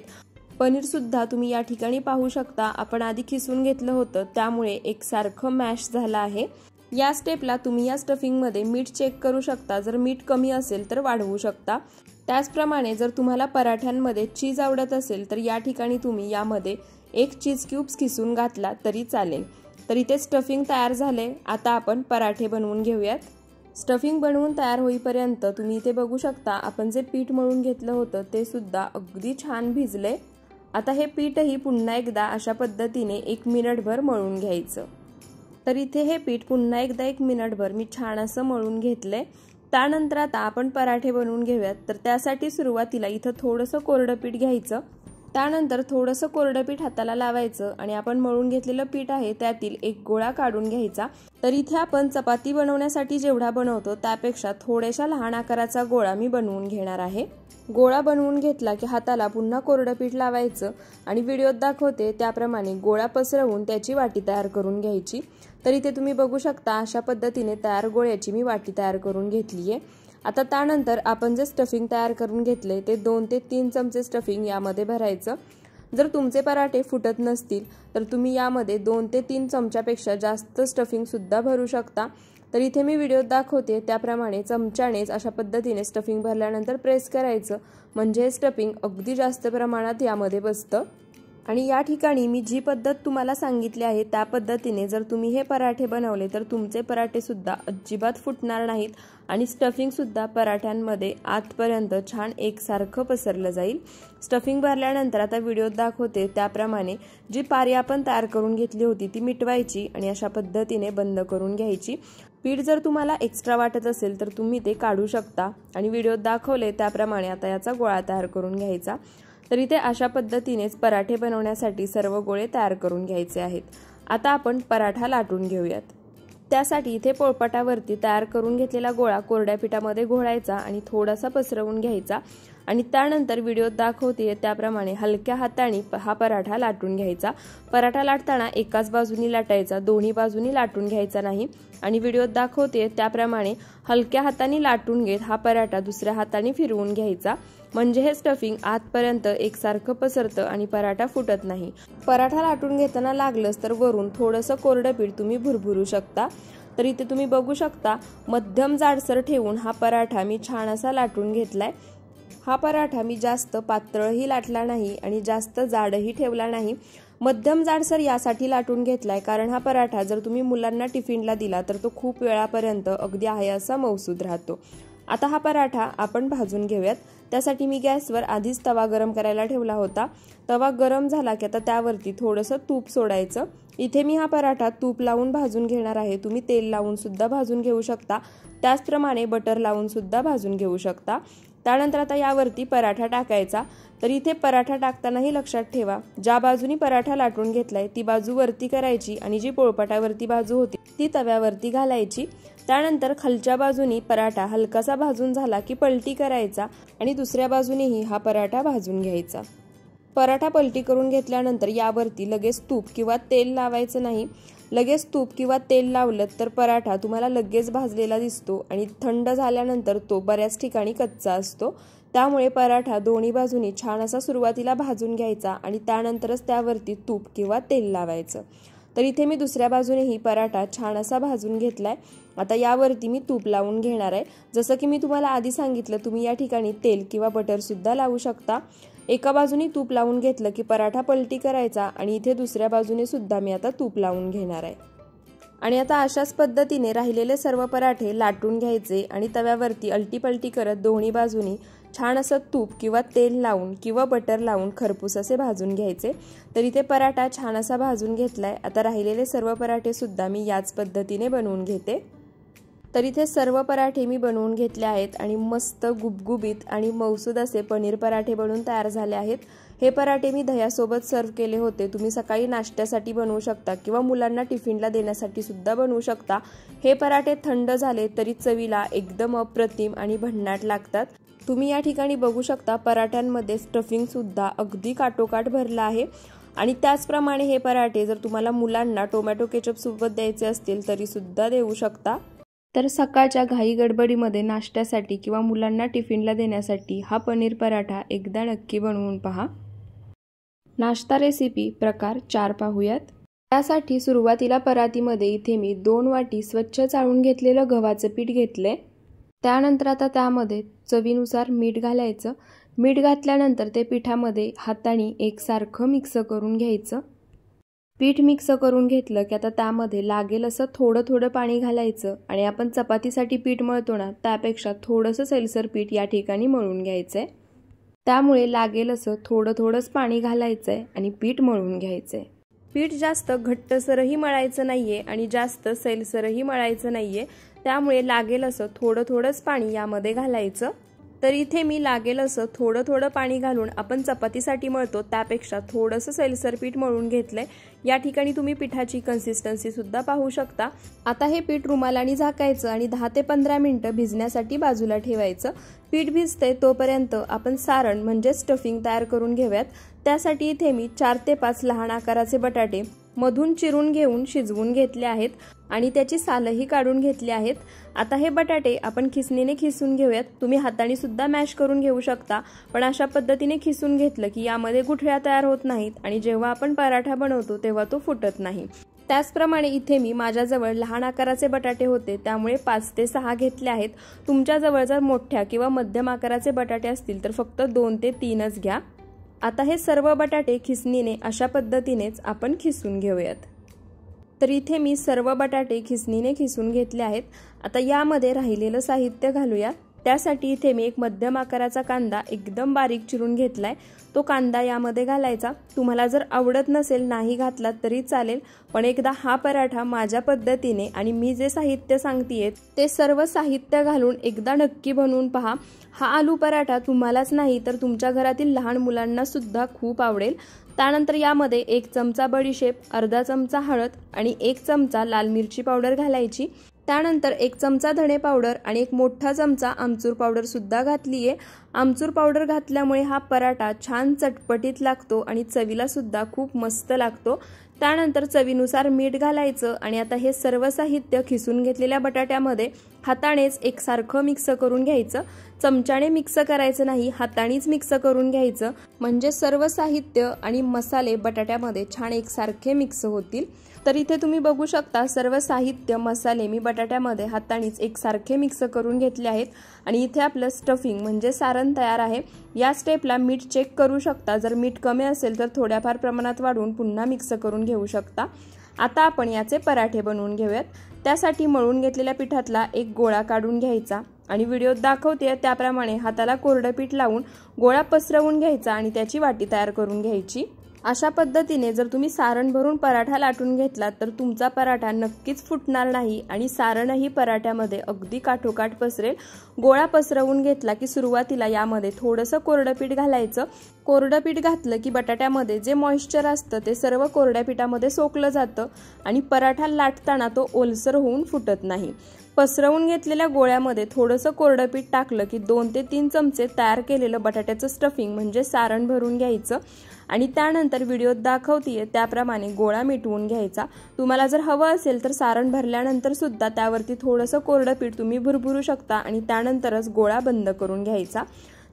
पनीर सुद्धा तुम्ही या ठिकाणी पाहू शकता आपण आधी खिसून घेतलं होतं, त्यामुळे एकसारखं मॅश झालं आहे। या स्टेपला तुम्ही या स्टफिंगमध्ये मीठ चेक करू शकता, जर मीठ कमी असेल तर वाढवू शकता। त्याचप्रमाणे जर तुम्हाला पराठ्यांमध्ये चीज आवडत असेल तर या ठिकाणी तुम्ही यामध्ये 1 चीज क्यूब्स खिसून घातला तरी चालेल। तर इथे स्टफिंग तयार झाले। आता आपण पराठे बनवून घेऊयात। स्टफिंग बनवून तयार होईपर्यंत तुम्ही इथे बघू शकता आपण जे पीठ मळून घेतलं होतं ते सुद्धा अगदी छान भिजले। आता हे पीठही पुन्हा एकदा अशा पद्धतीने 1 मिनिटभर मळून घ्यायचं। तर इथे हे पीठ पुन्हा एकदा 1 मिनिटभर मी छान असं मळून घेतलंय। त्यानंतर आता आपण पराठे बनवून घेऊयात। तर त्यासाठी सुरुवातीला इथं थोडंसं कोरडं पीठ घ्यायचं, त्यानंतर थोडंसं कोरडं पीठ हाताला लावायचं आणि आपण मळून घेतलेलं पीठ आहे त्यातील एक गोळा काढून घ्यायचा। तर इथे आपण चपाती बनवण्यासाठी जेवढा बनवतो त्यापेक्षा थोड्याशा लहान आकाराचा गोळा मी बनवून घेणार आहे। गोळा बनवून घेतला की हाताला पुन्हा कोरडं पीठ लावायचं आणि व्हिडिओत दाखवते त्याप्रमाणे गोळा पसरवून त्याची वाटी तयार करून घ्यायची। तर इथे तुम्ही बघू शकता अशा पद्धतीने तयार गोळ्याची मी वाटी तयार करून घेतली आहे। आता त्यानंतर आपण जे स्टफिंग तयार करून घेतले ते 2 ते 3 चमचे स्टफिंग यामध्ये भरायचं। जर तुमचे पराठे फुटत नसतील तर तुम्ही यामध्ये 2 ते 3 चमच्यापेक्षा जास्त स्टफिंग सुद्धा भरू शकता। तर इथे मी व्हिडिओत दाखवते त्याप्रमाणे चमच्यानेच अशा पद्धतीने स्टफिंग भरल्यानंतर प्रेस करायचं, म्हणजे स्टफिंग अगदी जास्त प्रमाणात यामध्ये बसतं। आणि या ठिकाणी मी जी पद्धत तुम्हाला सांगितली आहे त्या पद्धतीने जर तुम्ही हे पराठे बनवले तर तुमचे पराठे सुद्धा अजिबात फुटणार नाहीत आणि स्टफिंग सुद्धा पराठ्यांमध्ये आतपर्यंत छान एकसारखं पसरलं जाईल। स्टफिंग भरल्यानंतर आता व्हिडिओत दाखवते त्याप्रमाणे जी पारी आपण तयार करून घेतली होती ती मिटवायची आणि अशा पद्धतीने बंद करून घ्यायची। पीठ जर तुम्हाला एक्स्ट्रा वाटत असेल तर तुम्ही ते काढू शकता आणि व्हिडिओत दाखवले त्याप्रमाणे आता याचा गोळा तयार करून घ्यायचा। तर इथे अशा पद्धतीनेच पराठे बनवण्यासाठी सर्व गोळे तयार करून घ्यायचे आहेत। आता आपण पराठा लाटून घेऊयात। त्यासाठी इथे पोळपाटावरती तयार करून घेतलेला गोळा कोरड्या पिठामध्ये घोळायचा आणि थोडासा पसरवून घ्यायचा आणि त्यानंतर व्हिडिओत दाखवते त्याप्रमाणे हलक्या हाताने हा पराठा लाटून घ्यायचा। पराठा लाटताना एकाच बाजूनी लाटायचा, दोन्ही बाजूनी लाटून घ्यायचा नाही आणि व्हिडिओत दाखवते त्याप्रमाणे हलक्या हाताने लाटून घेत हा पराठा दुसऱ्या हाताने फिरवून घ्यायचा, म्हणजे हे स्टफिंग आतपर्यंत एकसारखं पसरतं आणि पराठा फुटत नाही। पराठा लाटून घेताना लागलंच तर वरून थोडंसं कोरडं पीठ तुम्ही भुरभुरू शकता। तर इथे तुम्ही बघू शकता मध्यम जाडसर ठेवून हा पराठा मी छान असा लाटून घेतलाय। हा पराठा मी जास्त पातळही लाटला नाही आणि जास्त जाडही ठेवला नाही, मध्यम जाडसर यासाठी लाटून घेतलाय कारण हा पराठा जर तुम्ही मुलांना टिफिनला दिला तर तो खूप वेळापर्यंत अगदी आहे असा मऊसूद राहतो। आता हा पराठा आपण भाजून घेऊयात। त्यासाठी मी गॅसवर आधीच तवा गरम करायला ठेवला होता। तवा गरम झाला की आता त्यावरती थोडंसं तूप सोडायचं। इथे मी हा पराठा तूप लावून भाजून घेणार आहे, तुम्ही तेल लावून सुद्धा भाजून घेऊ शकता, त्याचप्रमाणे बटर लावून सुद्धा भाजून घेऊ शकता। त्यानंतर आता यावरती पराठा टाकायचा। तर इथे पराठा टाकतानाही लक्षात ठेवा ज्या बाजूनी पराठा लाटून घेतलाय ती बाजू वरती करायची आणि जी पोळपाटावरती बाजू होती ती तव्यावरती घालायची। त्यानंतर खालच्या बाजूनी पराठा हलकासा भाजून झाला की पलटी करायचा आणि दुसऱ्या बाजूनेही हा पराठा भाजून घ्यायचा। पराठा पलटी करून घेतल्यानंतर यावरती लगेच तूप किंवा तेल लावायचं नाही। लगेच तूप किंवा तेल लावलं तर पराठा तुम्हाला लगेच भाजलेला दिसतो आणि थंड झाल्यानंतर तो बऱ्याच ठिकाणी कच्चा असतो। त्यामुळे पराठा दोन्ही बाजूनी छान असा सुरुवातीला भाजून घ्यायचा आणि त्यानंतरच त्यावरती तूप किंवा तेल लावायचं। तर इथे मी दुसऱ्या बाजूनेही पराठा छान असा भाजून घेतलाय। आता यावरती मी तूप लावून घेणार आहे। जसं की मी तुम्हाला आधी सांगितलं तुम्ही या ठिकाणी तेल किंवा बटर सुद्धा लावू शकता। एका बाजूने तूप लावून घेतलं की पराठा पलटी करायचा आणि इथे दुसऱ्या बाजूने सुद्धा मी आता तूप लावून घेणार आहे आणि आता अशाच पद्धतीने राहिलेले सर्व पराठे लाटून घ्यायचे आणि तव्यावरती अलटी पलटी करत दोन्ही बाजूनी छान असं तूप किंवा तेल लावून किंवा बटर लावून खरपूस असे भाजून घ्यायचे। तर इथे पराठा छान असा भाजून घेतलाय। आता राहिलेले सर्व पराठे सुद्धा मी याच पद्धतीने बनवून घेते। तर इथे सर्व पराठे मी बनवून घेतले आहेत आणि मस्त गुबगुबीत आणि मऊसूद असे पनीर पराठे बनवून तयार झाले आहेत। हे पराठे मी दह्यासोबत सर्व केले होते। तुम्ही सकाळी नाश्त्यासाठी बनवू शकता किंवा मुलांना टिफिनला देण्यासाठी सुद्धा बनवू शकता। हे पराठे थंड झाले तरी चवीला एकदम अप्रतिम आणि भन्नाट लागतात। तुम्ही या ठिकाणी बघू शकता पराठ्यांमध्ये स्टफिंग सुद्धा अगदी काटोकाट भरला आहे आणि त्याचप्रमाणे हे पराठे जर तुम्हाला मुलांना टोमॅटो केचप सोबत द्यायचे असतील तरी सुद्धा देऊ शकता। तर सकाळच्या घाई गडबडीमध्ये नाश्त्यासाठी किंवा मुलांना टिफिनला देण्यासाठी हा पनीर पराठा एकदा नक्की बनवून पहा। नाश्ता रेसिपी प्रकार 4 पाहूयात। त्यासाठी सुरुवातीला परातीमध्ये इथे मी 2 वाटी स्वच्छ चाळून घेतलेलं गव्हाचं पीठ घेतले। त्यानंतर आता त्यामध्ये चवीनुसार मीठ घालायचं। मीठ घातल्यानंतर ते पिठामध्ये हाताने एकसारखं मिक्स करून घ्यायचं। पीठ मिक्स करून घेतलं की आता त्यामध्ये लागेल असं थोडं थोडं पाणी घालायचं आणि आपण चपातीसाठी पीठ मळतो ना त्यापेक्षा थोडंसं सैलसर पीठ या ठिकाणी मळून घ्यायचंय। त्यामुळे लागेल असं थोडं थोडंच पाणी घालायचंय आणि पीठ मळून घ्यायचंय। पीठ जास्त घट्टसरही मळायचं नाहीये आणि जास्त सैलसरही मळायचं नाहीये, त्यामुळे लागेल असं थोडं थोडंच पाणी यामध्ये घालायचं। तर इथे मी लागेल असं थोडं थोडं पाणी घालून आपण चपातीसाठी मळतो त्यापेक्षा थोडंसं सैलसर पीठ मळून घेतलंय। या ठिकाणी तुम्ही पिठाची कन्सिस्टन्सी सुद्धा पाहू शकता। आता हे पीठ रुमालाने झाकायचं आणि 10 ते 15 मिनिटं भिजण्यासाठी बाजूला ठेवायचं। पीठ भिजते तोपर्यंत आपण सारण म्हणजे स्टफिंग तयार करून घेऊयात। त्यासाठी इथे मी 4 ते 5 लहान आकाराचे बटाटे मधून चिरून घेऊन शिजवून घेतले आहेत आणि त्याची सालही काढून घेतली आहेत। आता हे बटाटे आपण खिसणीने खिसून घेऊयात। तुम्ही हाताने सुद्धा मॅश करून घेऊ शकता, पण अशा पद्धतीने खिसून घेतलं की यामध्ये गुठळ्या तयार होत नाहीत आणि जेव्हा आपण पराठा बनवतो तेव्हा तो फुटत नाही। त्याचप्रमाणे इथे मी माझ्याजवळ लहान आकाराचे बटाटे होते त्यामुळे 5 ते 6 घेतले आहेत। तुमच्याजवळ जर मोठ्या किंवा मध्यम आकाराचे बटाटे असतील तर फक्त 2 ते 3च घ्या। आता हे सर्व बटाटे खिसणीने अशा पद्धतीनेच आपण खिसून घेऊयात। तर इथे मी सर्व बटाटे खिसणीने खिसून घेतले आहेत। आता यामध्ये राहिलेलं साहित्य घालूया। त्यासाठी इथे मी एक मध्यम आकाराचा कांदा एकदम बारीक चिरून घेतलाय। तो कांदा यामध्ये घालायचा। तुम्हाला जर आवडत नसेल नाही घातलात तरी चालेल, पण एकदा हा पराठा माझ्या पद्धतीने आणि मी जे साहित्य सांगतेय ते सर्व साहित्य घालून एकदा नक्की बनवून पहा। हा आलू पराठा तुम्हालाच नाही तर तुमच्या घरातील लहान मुलांना सुद्धा खूप आवडेल। त्यानंतर यामध्ये 1 चमचा बडीशेप, अर्धा चमचा हळद आणि 1 चमचा लाल मिरची पावडर घालायची। त्यानंतर 1 चमचा धणे पावडर आणि 1 मोठा चमचा आमचूर पावडर सुद्धा घातली आहे। आमचूर पावडर घातल्यामुळे हा पराठा छान चटपटीत लागतो आणि चवीला सुद्धा खूप मस्त लागतो। त्यानंतर चवीनुसार मीठ घालायचं आणि आता हे सर्व साहित्य खिसून घेतलेल्या बटाट्यामध्ये हातानेच एकसारखं मिक्स करून घ्यायचं। चमच्याने मिक्स करायचं नाही, हातानेच मिक्स करून घ्यायचं, म्हणजे सर्व साहित्य आणि मसाले बटाट्यामध्ये छान एकसारखे मिक्स होतील। तर इथे तुम्ही बघू शकता सर्व साहित्य मसाले मी बटाट्यामध्ये हातानेच एकसारखे मिक्स करून घेतले आहेत आणि इथे आपलं स्टफिंग म्हणजे सारण तयार आहे। या स्टेपला मीठ चेक करू शकता, जर मीठ कमी असेल तर थोड्याफार प्रमाणात वाढवून पुन्हा मिक्स करून घेऊ शकता। आता आपण याचे पराठे बनवून घेऊयात। त्यासाठी मळून घेतलेल्या पिठातला एक गोळा काढून घ्यायचा आणि व्हिडिओत दाखवते त्याप्रमाणे हाताला कोरडं पीठ लावून गोळा पसरवून घ्यायचा आणि त्याची वाटी तयार करून घ्यायची। अशा पद्धतीने जर तुम्ही सारण भरून पराठा लाटून घेतला तर तुमचा पराठा नक्कीच फुटणार नाही आणि सारणही पराठ्यामध्ये अगदी काठोकाठ पसरेल। गोळा पसरवून घेतला की सुरुवातीला यामध्ये थोडंसं कोरडं पीठ घालायचं। कोरडं पीठ घातलं की बटाट्यामध्ये जे मॉइश्चर असतं ते सर्व कोरड्या पिठामध्ये सोकलं जातं आणि पराठा लाटताना तो ओलसर होऊन फुटत नाही। पसरवून घेतलेल्या गोळ्यामध्ये थोडंसं कोरडं पीठ टाकलं की 2 ते 3 चमचे तयार केलेलं बटाट्याचं स्टफिंग म्हणजे सारण भरून घ्यायचं आणि त्यानंतर व्हिडिओत दाखवतेय त्याप्रमाणे गोळा मिटवून घ्यायचा। तुम्हाला जर हवं असेल तर सारण भरल्यानंतर सुद्धा त्यावरती थोडंसं कोरडं पीठ तुम्ही भुरभुरू शकता आणि त्यानंतरच गोळा बंद करून घ्यायचा।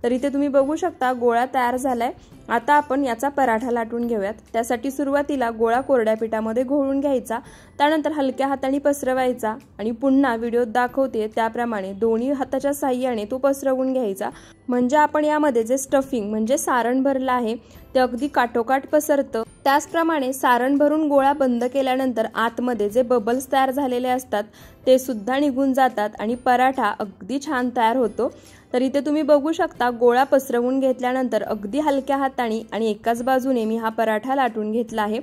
तर इथे तुम्ही बघू शकता गोळा तयार झालाय। आता आपण याचा पराठा लाटून घेऊयात। त्यासाठी सुरुवातीला गोळा कोरड्या पिठामध्ये घोळून घ्यायचा, त्यानंतर हलक्या हाताने पसरवायचा आणि पुन्हा व्हिडिओत दाखवते त्याप्रमाणे दोन्ही हाताच्या साहाय्याने तो पसरवून घ्यायचा, म्हणजे आपण यामध्ये जे स्टफिंग म्हणजे सारण भरलं आहे ते अगदी काठोकाठ पसरतं। त्याचप्रमाणे सारण भरून गोळा बंद केल्यानंतर आतमध्ये जे बबल्स तयार झालेले असतात ते सुद्धा निघून जातात आणि पराठा अगदी छान तयार होतो। तर इथे तुम्ही बघू शकता गोळा पसरवून घेतल्यानंतर अगदी हलक्या हाताने आणि एकाच बाजूने मी हा पराठा लाटून घेतला आहे।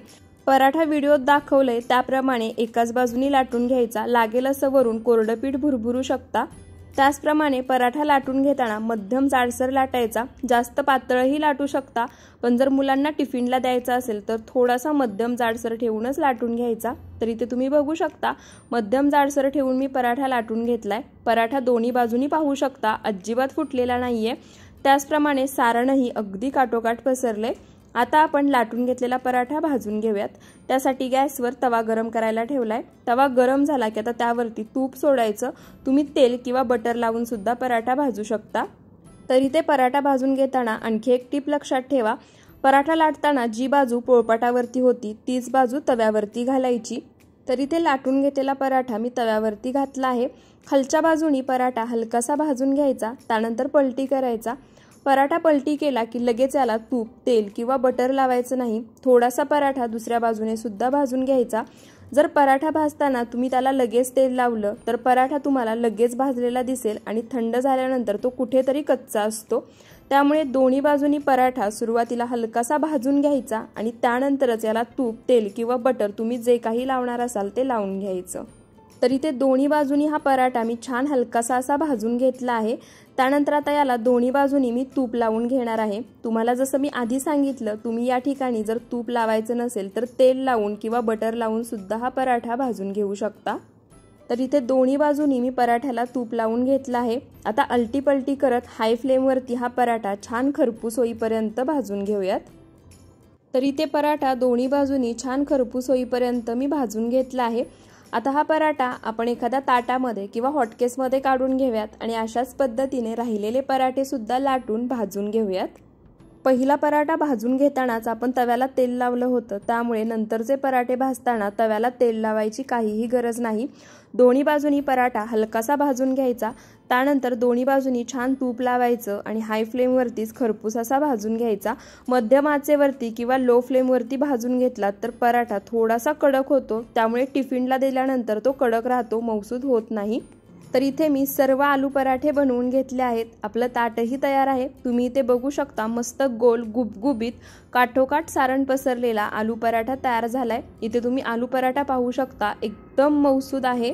पराठा व्हिडिओत दाखवलंय त्याप्रमाणे एकाच बाजूने लाटून घ्यायचा। लागेल असं वरून कोरडं पीठ भुरभुरू शकता। त्याचप्रमाणे पराठा लाटून घेताना मध्यम जाडसर लाटायचा, जास्त पातळही लाटू शकता, पण जर मुलांना टिफिनला द्यायचा असेल तर थोडासा मध्यम जाडसर ठेवूनच लाटून घ्यायचा। तर इथे तुम्ही बघू शकता मध्यम जाडसर ठेवून मी पराठा लाटून घेतलाय। पराठा दोन्ही बाजूनी पाहू शकता अजिबात फुटलेला नाहीये। त्याचप्रमाणे सारणही अगदी काठोकाठ पसरले। आता आपण लाटून घेतलेला पराठा भाजून घेऊयात। त्यासाठी गॅसवर तवा गरम करायला ठेवलाय। तवा गरम झाला की आता त्यावरती तूप सोडायचं। तुम्ही तेल किंवा बटर लावून सुद्धा पराठा भाजू शकता। तर इथे पराठा भाजून घेताना आणखी एक टिप लक्षात ठेवा, पराठा लाटताना जी बाजू पोळपाटावरती होती तीच बाजू तव्यावरती घालायची। तर इथे लाटून घेतलेला पराठा मी तव्यावरती घातला आहे। खालच्या बाजूनी पराठा हलकासा भाजून घ्यायचा, त्यानंतर पलटी करायचा। पराठा पलटी केला की लगेच याला तूप, तेल किंवा बटर लावायचं नाही। थोडासा पराठा दुसऱ्या बाजूने सुद्धा भाजून घ्यायचा। जर पराठा भाजताना तुम्ही त्याला लगेच तेल लावलं तर पराठा तुम्हाला लगेच भाजलेला दिसेल आणि थंड झाल्यानंतर तो कुठेतरी कच्चा असतो। त्यामुळे दोन्ही बाजूनी पराठा सुरुवातीला हलकासा भाजून घ्यायचा आणि त्यानंतरच याला तूप, तेल किंवा बटर तुम्ही जे काही लावणार असाल ते लावून घ्यायचं। तर इथे दोन्ही बाजूनी हा पराठा मी छान हलकासा असा भाजून घेतला आहे। त्यानंतर आता याला दोन्ही बाजूनी मी तूप लावून घेणार आहे। तुम्हाला जसं मी आधी सांगितलं, तुम्ही या ठिकाणी जर तूप लावायचं नसेल तर तेल लावून किंवा बटर लावून सुद्धा हा पराठा भाजून घेऊ शकता। तर इथे दोन्ही बाजूनी मी पराठ्याला तूप लावून घेतलं आहे। आता अलटी पलटी करत हाय फ्लेमवरती हा पराठा छान खरपूस होईपर्यंत भाजून घेऊयात। तर इथे पराठा दोन्ही बाजूनी छान खरपूस होईपर्यंत मी भाजून घेतला आहे। आता हा पराठा आपण एखाद्या ताटामध्ये किंवा हॉटकेसमध्ये काढून घेऊयात आणि अशाच पद्धतीने राहिलेले पराठे सुद्धा लाटून भाजून घेऊयात। पहिला पराठा भाजून घेतानाच आपण तव्याला तेल लावलं होतं, त्यामुळे नंतरचे पराठे भाजताना तव्याला तेल लावायची काहीही गरज नाही। दोन्ही बाजूनी पराठा हलकासा भाजून घ्यायचा, त्यानंतर दोन्ही बाजूनी छान तूप लावायचं आणि हाय फ्लेमवरतीच खरपूस असा भाजून घ्यायचा। मध्यम आचेवरती किंवा लो फ्लेमवरती भाजून घेतला तर पराठा थोडासा कडक होतो, त्यामुळे टिफिनला दिल्यानंतर तो कडक राहतो, मऊसूद होत नाही। तर इथे मी सर्व आलू पराठे बनवून घेतले आहेत। आपलं ताटही तयार आहे। तुम्ही इथे बघू शकता मस्त गोल गुबगुबीत काठोकाठ सारण पसरलेला आलू पराठा तयार झालाय। इथे तुम्ही आलू पराठा पाहू शकता, एकदम मऊसूद आहे।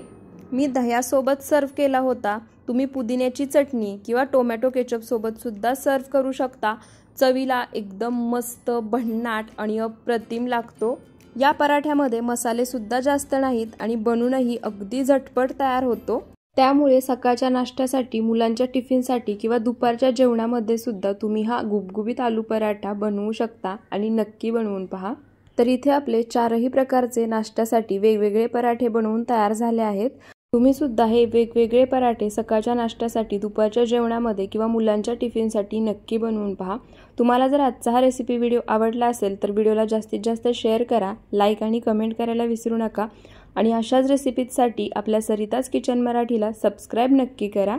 मी दह्यासोबत सर्व केला होता। तुम्ही पुदिन्याची चटणी किंवा टोमॅटो केचप सोबत सुद्धा सर्व करू शकता। चवीला एकदम मस्त भन्नाट आणि अप्रतिम लागतो। या पराठ्यामध्ये मसाले सुद्धा जास्त नाहीत आणि बनूनही अगदी झटपट तयार होतो। त्यामुळे सकाळच्या नाश्त्यासाठी, मुलांच्या टिफिनसाठी किंवा दुपारच्या जेवणामध्ये सुद्धा तुम्ही हा गुबगुबीत आलू पराठा बनवू शकता आणि नक्की बनवून पहा। तर इथे आपले चारही प्रकारचे नाश्त्यासाठी वेगवेगळे पराठे बनवून तयार झाले आहेत। तुम्ही सुद्धा हे वेगवेगळे पराठे सकाळच्या नाश्त्यासाठी, दुपारच्या जेवणामध्ये किंवा मुलांच्या टिफिनसाठी नक्की बनवून पहा। तुम्हाला जर आजचा हा रेसिपी व्हिडिओ आवडला असेल तर व्हिडिओला जास्तीत जास्त शेअर करा, लाईक आणि कमेंट करायला विसरू नका आणि अशाच रेसिपीजसाठी आपल्या सरिताज किचन मराठीला सबस्क्राईब नक्की करा।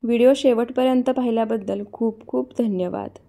व्हिडिओ शेवटपर्यंत पाहिल्याबद्दल खूप खूप धन्यवाद।